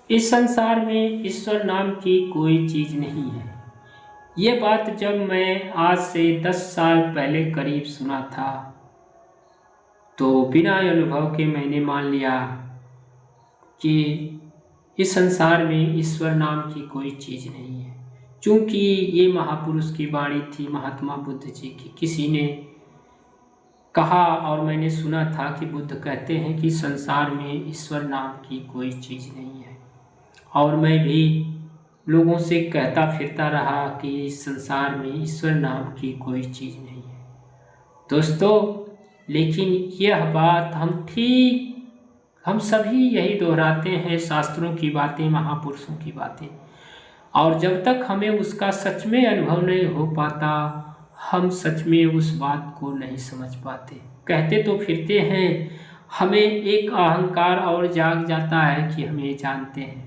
इस संसार में ईश्वर नाम की कोई चीज़ नहीं है। ये बात जब मैं आज से 10 साल पहले करीब सुना था तो बिना अनुभव के मैंने मान लिया कि इस संसार में ईश्वर नाम की कोई चीज़ नहीं है। क्योंकि ये महापुरुष की वाणी थी, महात्मा बुद्ध जी की। किसी ने कहा और मैंने सुना था कि बुद्ध कहते हैं कि संसार में ईश्वर नाम की कोई चीज़ नहीं है। और मैं भी लोगों से कहता फिरता रहा कि इस संसार में ईश्वर नाम की कोई चीज़ नहीं है। दोस्तों, लेकिन यह बात हम सभी यही दोहराते हैं, शास्त्रों की बातें, महापुरुषों की बातें, और जब तक हमें उसका सच में अनुभव नहीं हो पाता हम सच में उस बात को नहीं समझ पाते। कहते तो फिरते हैं, हमें एक अहंकार और जाग जाता है कि हम ये जानते हैं,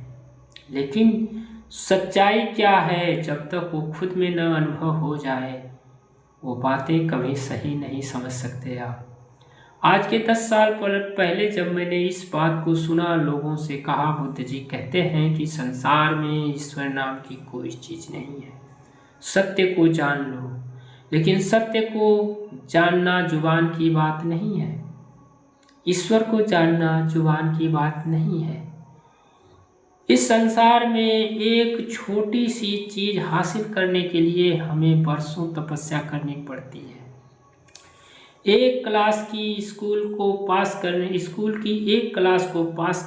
लेकिन सच्चाई क्या है जब तक वो खुद में न अनुभव हो जाए वो बातें कभी सही नहीं समझ सकते आप। आज के 10 साल पहले जब मैंने इस बात को सुना, लोगों से कहा, बुद्ध जी कहते हैं कि संसार में ईश्वर नाम की कोई चीज़ नहीं है, सत्य को जान लो। लेकिन सत्य को जानना जुबान की बात नहीं है, ईश्वर को जानना जुबान की बात नहीं है। इस संसार में एक छोटी सी चीज़ हासिल करने के लिए हमें बरसों तपस्या करनी पड़ती है। एक क्लास को पास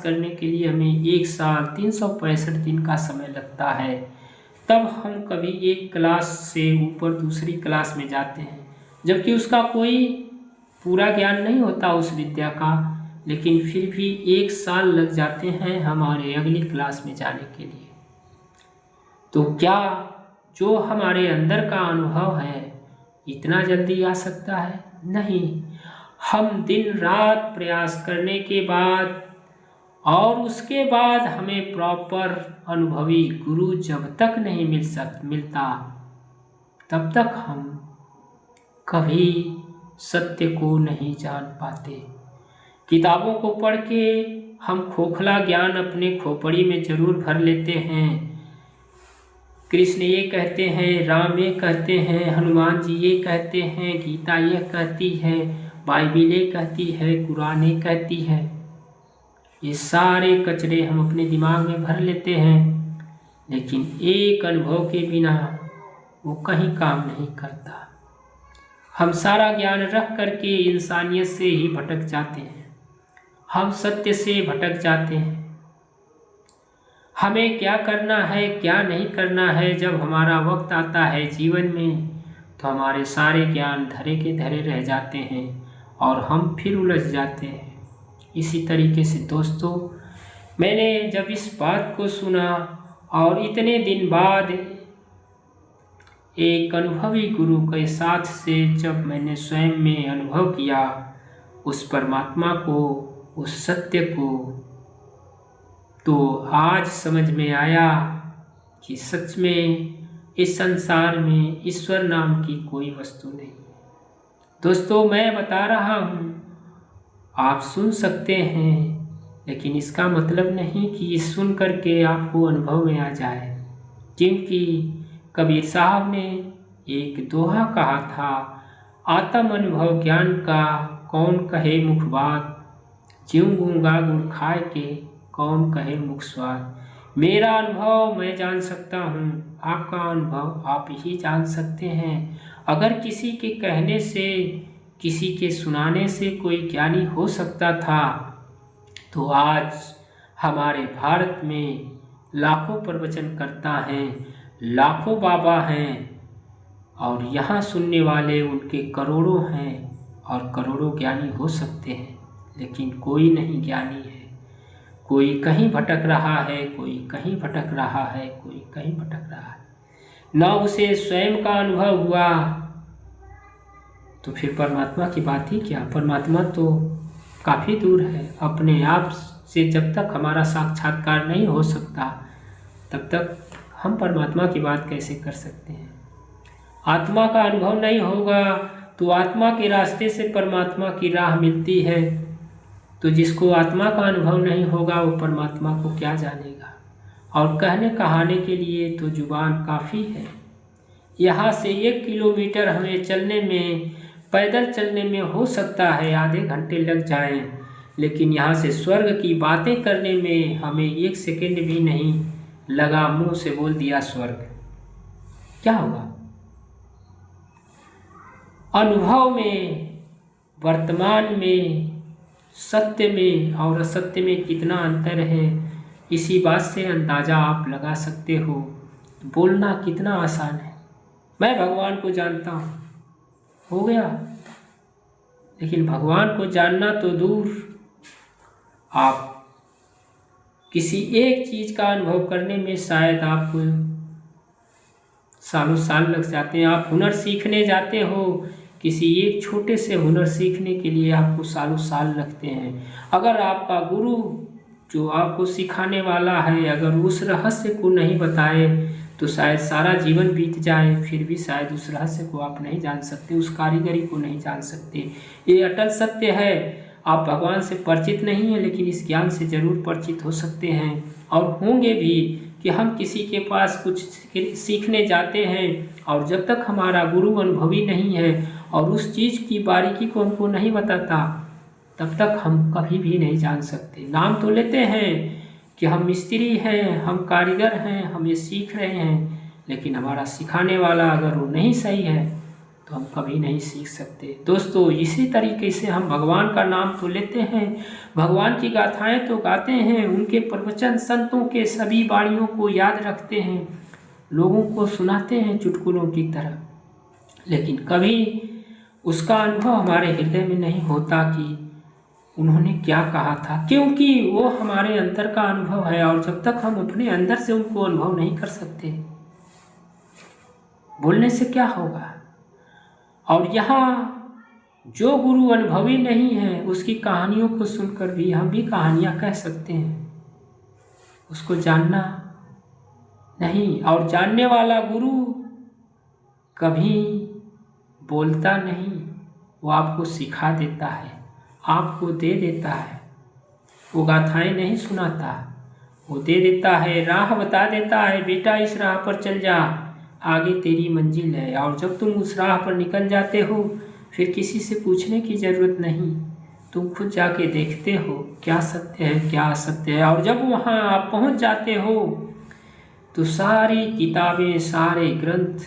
करने के लिए हमें 1 साल 365 दिन का समय लगता है। तब हम कभी एक क्लास से ऊपर दूसरी क्लास में जाते हैं, जबकि उसका कोई पूरा ज्ञान नहीं होता उस विद्या का, लेकिन फिर भी 1 साल लग जाते हैं हमारे अगली क्लास में जाने के लिए। तो क्या जो हमारे अंदर का अनुभव है इतना जल्दी आ सकता है? नहीं। हम दिन रात प्रयास करने के बाद और उसके बाद हमें प्रॉपर अनुभवी गुरु जब तक नहीं मिलता तब तक हम कभी सत्य को नहीं जान पाते। किताबों को पढ़ के हम खोखला ज्ञान अपने खोपड़ी में जरूर भर लेते हैं। कृष्ण ये कहते हैं, राम ये कहते हैं, हनुमान जी ये कहते हैं, गीता ये कहती है, बाइबिल ये कहती है, कुरान ये कहती है। ये सारे कचरे हम अपने दिमाग में भर लेते हैं, लेकिन एक अनुभव के बिना वो कहीं काम नहीं करता। हम सारा ज्ञान रख करके इंसानियत से ही भटक जाते हैं, हम सत्य से भटक जाते हैं। हमें क्या करना है क्या नहीं करना है जब हमारा वक्त आता है जीवन में, तो हमारे सारे ज्ञान धरे के धरे रह जाते हैं और हम फिर उलझ जाते हैं। इसी तरीके से दोस्तों, मैंने जब इस बात को सुना और इतने दिन बाद एक अनुभवी गुरु के साथ से जब मैंने स्वयं में अनुभव किया उस परमात्मा को, उस सत्य को, तो आज समझ में आया कि सच में इस संसार में ईश्वर नाम की कोई वस्तु नहीं। दोस्तों, मैं बता रहा हूँ, आप सुन सकते हैं, लेकिन इसका मतलब नहीं कि सुन करके आपको अनुभव में आ जाए। क्योंकि कबीर साहब ने एक दोहा कहा था, आत्म अनुभव ज्ञान का कौन कहे मुख बात, ज्यों गूंगा गुड़ खाए के कौन कहे मुख स्वाद। मेरा अनुभव मैं जान सकता हूँ, आपका अनुभव आप ही जान सकते हैं। अगर किसी के कहने से, किसी के सुनाने से कोई ज्ञानी हो सकता था, तो आज हमारे भारत में लाखों प्रवचन करता हैं, लाखों बाबा हैं, और यहाँ सुनने वाले उनके करोड़ों हैं और करोड़ों ज्ञानी हो सकते हैं, लेकिन कोई नहीं ज्ञानी है। कोई कहीं भटक रहा है, कोई कहीं भटक रहा है, कोई कहीं भटक रहा है। ना उसे स्वयं का अनुभव हुआ तो फिर परमात्मा की बात ही क्या। परमात्मा तो काफ़ी दूर है। अपने आप से जब तक हमारा साक्षात्कार नहीं हो सकता तब तक हम परमात्मा की बात कैसे कर सकते हैं। आत्मा का अनुभव नहीं होगा तो आत्मा के रास्ते से परमात्मा की राह मिलती है, तो जिसको आत्मा का अनुभव नहीं होगा वो परमात्मा को क्या जानेगा। और कहने कहाने के लिए तो जुबान काफ़ी है। यहाँ से 1 किलोमीटर हमें चलने में, पैदल चलने में हो सकता है आधे घंटे लग जाएं, लेकिन यहाँ से स्वर्ग की बातें करने में हमें 1 सेकंड भी नहीं लगा। मुंह से बोल दिया स्वर्ग, क्या होगा? अनुभव में, वर्तमान में, सत्य में और असत्य में कितना अंतर है, इसी बात से अंदाज़ा आप लगा सकते हो। बोलना कितना आसान है, मैं भगवान को जानता हूँ, हो गया। लेकिन भगवान को जानना तो दूर, आप किसी एक चीज़ का अनुभव करने में शायद आपको सालों साल लग जाते हैं। आप हुनर सीखने जाते हो, किसी एक छोटे से हुनर सीखने के लिए आपको सालों साल लगते हैं। अगर आपका गुरु जो आपको सिखाने वाला है अगर उस रहस्य को नहीं बताए तो शायद सारा जीवन बीत जाए, फिर भी शायद उस रहस्य को आप नहीं जान सकते, उस कारीगरी को नहीं जान सकते। ये अटल सत्य है। आप भगवान से परिचित नहीं हैं, लेकिन इस ज्ञान से जरूर परिचित हो सकते हैं और होंगे भी कि हम किसी के पास कुछ सीखने जाते हैं और जब तक हमारा गुरु अनुभवी नहीं है और उस चीज़ की बारीकी को हमको नहीं बताता, तब तक हम कभी भी नहीं जान सकते। नाम तो लेते हैं कि हम मिस्त्री हैं, हम कारीगर हैं, हम ये सीख रहे हैं, लेकिन हमारा सिखाने वाला अगर वो नहीं सही है तो हम कभी नहीं सीख सकते। दोस्तों, इसी तरीके से हम भगवान का नाम तो लेते हैं, भगवान की गाथाएं तो गाते हैं, उनके प्रवचन, संतों के सभी वाणियों को याद रखते हैं, लोगों को सुनाते हैं चुटकुलों की तरह, लेकिन कभी उसका अनुभव हमारे हृदय में नहीं होता कि उन्होंने क्या कहा था, क्योंकि वो हमारे अंदर का अनुभव है और जब तक हम अपने अंदर से उनको अनुभव नहीं कर सकते, बोलने से क्या होगा। और यहाँ जो गुरु अनुभवी नहीं है उसकी कहानियों को सुनकर भी हम भी कहानियाँ कह सकते हैं, उसको जानना नहीं। और जानने वाला गुरु कभी बोलता नहीं, वो आपको सिखा देता है, आपको दे देता है। वो गाथाएं नहीं सुनाता, वो दे देता है, राह बता देता है, बेटा इस राह पर चल जा, आगे तेरी मंजिल है। और जब तुम उस राह पर निकल जाते हो फिर किसी से पूछने की ज़रूरत नहीं, तुम खुद जाके देखते हो क्या सत्य है क्या असत्य है। और जब वहाँ आप पहुँच जाते हो तो सारी किताबें, सारे ग्रंथ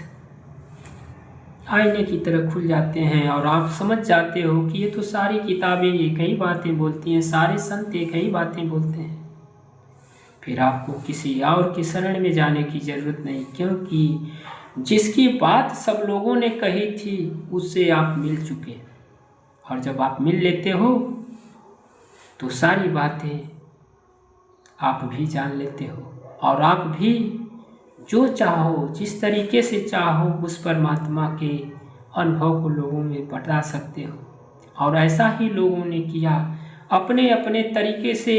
आईने की तरह खुल जाते हैं और आप समझ जाते हो कि ये तो सारी किताबें एक ही बातें बोलती हैं, सारे संत एक ही बातें बोलते हैं। फिर आपको किसी और की शरण में जाने की ज़रूरत नहीं, क्योंकि जिसकी बात सब लोगों ने कही थी उससे आप मिल चुके। और जब आप मिल लेते हो तो सारी बातें आप भी जान लेते हो और आप भी जो चाहो, जिस तरीके से चाहो, उस परमात्मा के अनुभव को लोगों में बता सकते हो। और ऐसा ही लोगों ने किया, अपने अपने तरीके से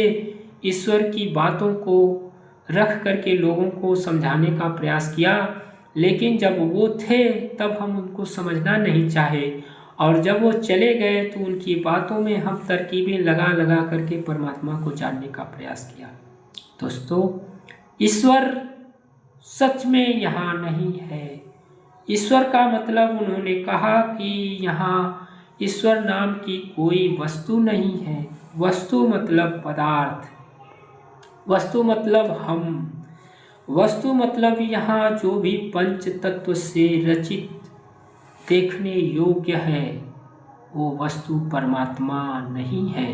ईश्वर की बातों को रख करके लोगों को समझाने का प्रयास किया। लेकिन जब वो थे तब हम उनको समझना नहीं चाहे, और जब वो चले गए तो उनकी बातों में हम तरकीबें लगा लगा करके परमात्मा को जानने का प्रयास किया। दोस्तों, ईश्वर सच में यहाँ नहीं है। ईश्वर का मतलब उन्होंने कहा कि यहाँ ईश्वर नाम की कोई वस्तु नहीं है। वस्तु मतलब पदार्थ, वस्तु मतलब हम, वस्तु मतलब यहाँ जो भी पंच तत्व से रचित देखने योग्य है वो वस्तु परमात्मा नहीं है।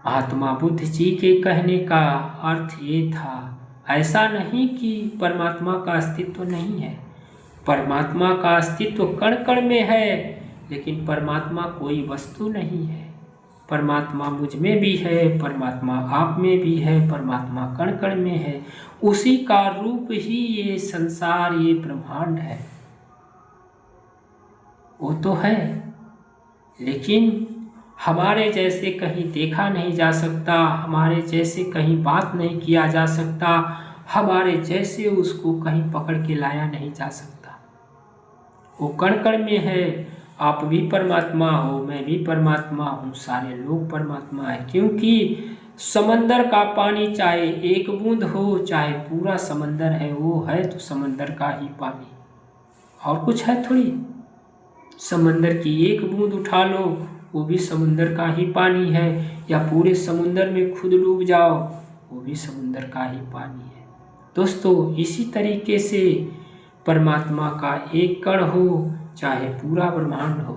महात्मा बुद्ध जी के कहने का अर्थ ये था, ऐसा नहीं कि परमात्मा का अस्तित्व नहीं है, परमात्मा का अस्तित्व कण कण में है, लेकिन परमात्मा कोई वस्तु नहीं है। परमात्मा मुझ में भी है, परमात्मा आप में भी है, परमात्मा कण कण में है। उसी का रूप ही ये संसार, ये ब्रह्मांड है। वो तो है, लेकिन हमारे जैसे कहीं देखा नहीं जा सकता, हमारे जैसे कहीं बात नहीं किया जा सकता, हमारे जैसे उसको कहीं पकड़ के लाया नहीं जा सकता। वो कण कण में है। आप भी परमात्मा हो, मैं भी परमात्मा हूँ, सारे लोग परमात्मा है, क्योंकि समंदर का पानी चाहे एक बूंद हो, चाहे पूरा समंदर है, वो है तो समंदर का ही पानी, और कुछ है थोड़ी। समंदर की एक बूंद उठा लो, वो भी समुंदर का ही पानी है, या पूरे समुंदर में खुद डूब जाओ, वो भी समुंदर का ही पानी है। दोस्तों, इसी तरीके से परमात्मा का एक कण हो, चाहे पूरा ब्रह्मांड हो,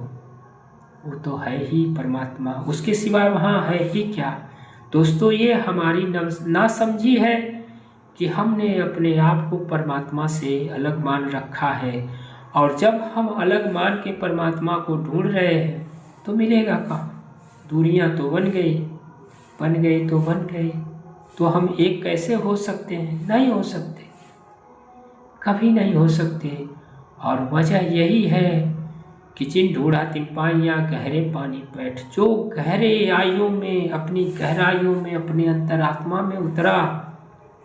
वो तो है ही परमात्मा, उसके सिवा वहाँ है ही क्या। दोस्तों, ये हमारी नासमझी है कि हमने अपने आप को परमात्मा से अलग मान रखा है, और जब हम अलग मान के परमात्मा को ढूंढ रहे हैं तो मिलेगा कहाँ। दूरियां तो बन गई तो बन गई, तो हम एक कैसे हो सकते हैं? नहीं हो सकते, कभी नहीं हो सकते। और वजह यही है कि जिन ढूंढा तिन पाइयां गहरे पानी बैठ, जो गहरे आइयों में, अपनी गहराइयों में, अपने अंतरात्मा में उतरा,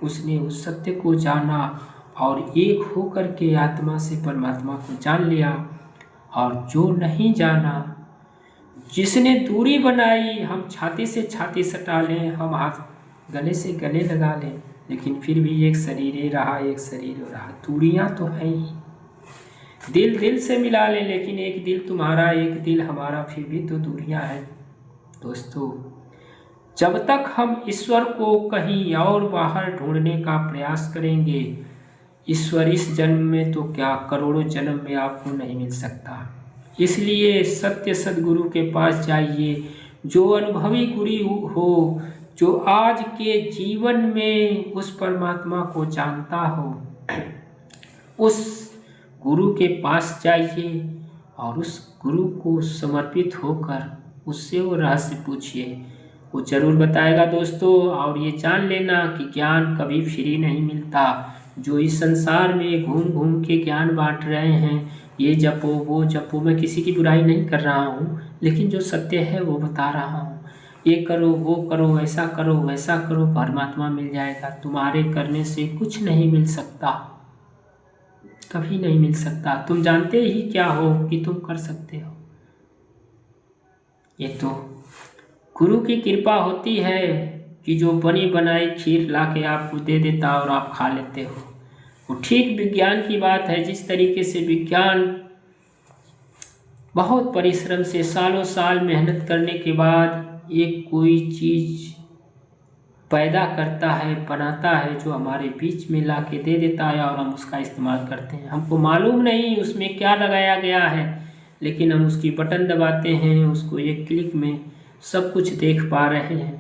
उसने उस सत्य को जाना और एक होकर के आत्मा से परमात्मा को जान लिया। और जो नहीं जाना, जिसने दूरी बनाई, हम छाती से छाती सटा लें, हम हाथ गले से गले लगा लें, लेकिन फिर भी एक शरीर ही रहा, एक शरीर रहा। दूरियां तो है ही, दिल दिल से मिला लें, लेकिन एक दिल तुम्हारा एक दिल हमारा, फिर भी तो दूरियां हैं। दोस्तों, जब तक हम ईश्वर को कहीं और बाहर ढूंढने का प्रयास करेंगे, ईश्वर इस जन्म में तो क्या करोड़ों जन्म में आपको नहीं मिल सकता। इसलिए सत्य सद्गुरु के पास जाइए, जो अनुभवी गुरु हो, जो आज के जीवन में उस परमात्मा को जानता हो, उस गुरु के पास जाइए और उस गुरु को समर्पित होकर उससे वो रहस्य पूछिए, वो जरूर बताएगा। दोस्तों, और ये जान लेना कि ज्ञान कभी फ्री नहीं मिलता। जो इस संसार में घूम घूम के ज्ञान बांट रहे हैं, ये जपो वो जपो, मैं किसी की बुराई नहीं कर रहा हूँ, लेकिन जो सत्य है वो बता रहा हूँ। ये करो वो करो, ऐसा करो वैसा करो, परमात्मा मिल जाएगा। तुम्हारे करने से कुछ नहीं मिल सकता, कभी नहीं मिल सकता। तुम जानते ही क्या हो कि तुम कर सकते हो। ये तो गुरु की कृपा होती है कि जो बनी बनाई खीर ला के आपको दे देता और आप खा लेते हो। वो ठीक विज्ञान की बात है। जिस तरीके से विज्ञान बहुत परिश्रम से सालों साल मेहनत करने के बाद एक कोई चीज़ पैदा करता है, बनाता है, जो हमारे बीच में ला के दे देता है और हम उसका इस्तेमाल करते हैं। हमको मालूम नहीं उसमें क्या लगाया गया है, लेकिन हम उसकी बटन दबाते हैं, उसको एक क्लिक में सब कुछ देख पा रहे हैं।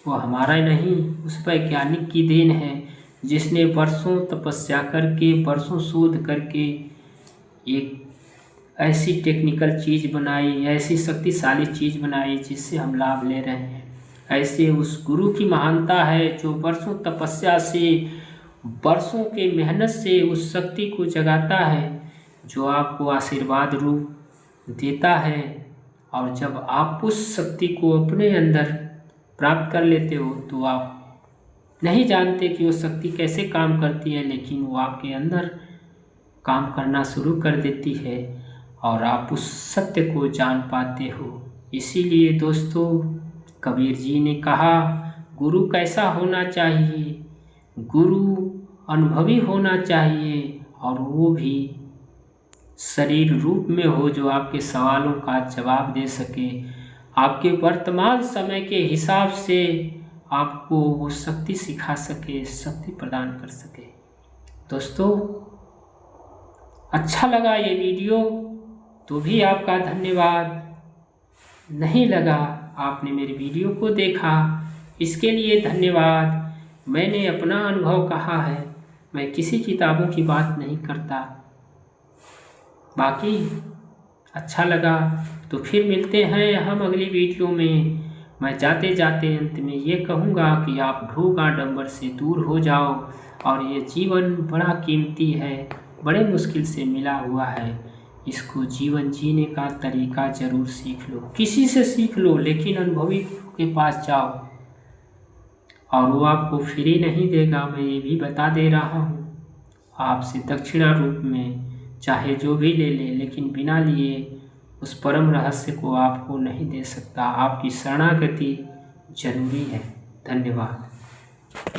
वो हमारा नहीं, उस वैज्ञानिक की देन है जिसने वर्षों तपस्या करके, वर्षों शोध करके एक ऐसी टेक्निकल चीज़ बनाई, ऐसी शक्तिशाली चीज़ बनाई जिससे हम लाभ ले रहे हैं। ऐसे उस गुरु की महानता है जो वर्षों तपस्या से, वर्षों के मेहनत से उस शक्ति को जगाता है, जो आपको आशीर्वाद रूप देता है। और जब आप उस शक्ति को अपने अंदर प्राप्त कर लेते हो तो आप नहीं जानते कि वो शक्ति कैसे काम करती है, लेकिन वो आपके अंदर काम करना शुरू कर देती है और आप उस सत्य को जान पाते हो। इसीलिए दोस्तों, कबीर जी ने कहा, गुरु कैसा होना चाहिए? गुरु अनुभवी होना चाहिए, और वो भी शरीर रूप में हो, जो आपके सवालों का जवाब दे सके, आपके वर्तमान समय के हिसाब से आपको वो शक्ति सिखा सके, शक्ति प्रदान कर सके। दोस्तों, अच्छा लगा ये वीडियो तो भी आपका धन्यवाद। नहीं लगा, आपने मेरी वीडियो को देखा, इसके लिए धन्यवाद। मैंने अपना अनुभव कहा है, मैं किसी किताबों की बात नहीं करता। बाकी अच्छा लगा तो फिर मिलते हैं हम अगली वीडियो में। मैं जाते जाते अंत में ये कहूँगा कि आप ढोंग आडंबर से दूर हो जाओ, और ये जीवन बड़ा कीमती है, बड़े मुश्किल से मिला हुआ है। इसको जीवन जीने का तरीका ज़रूर सीख लो, किसी से सीख लो, लेकिन अनुभवी के पास जाओ, और वो आपको फ्री नहीं देगा। मैं ये भी बता दे रहा हूँ, आपसे दक्षिणा रूप में चाहे जो भी ले ले, लेकिन बिना लिए उस परम रहस्य को आपको नहीं दे सकता। आपकी शरणागति जरूरी है। धन्यवाद।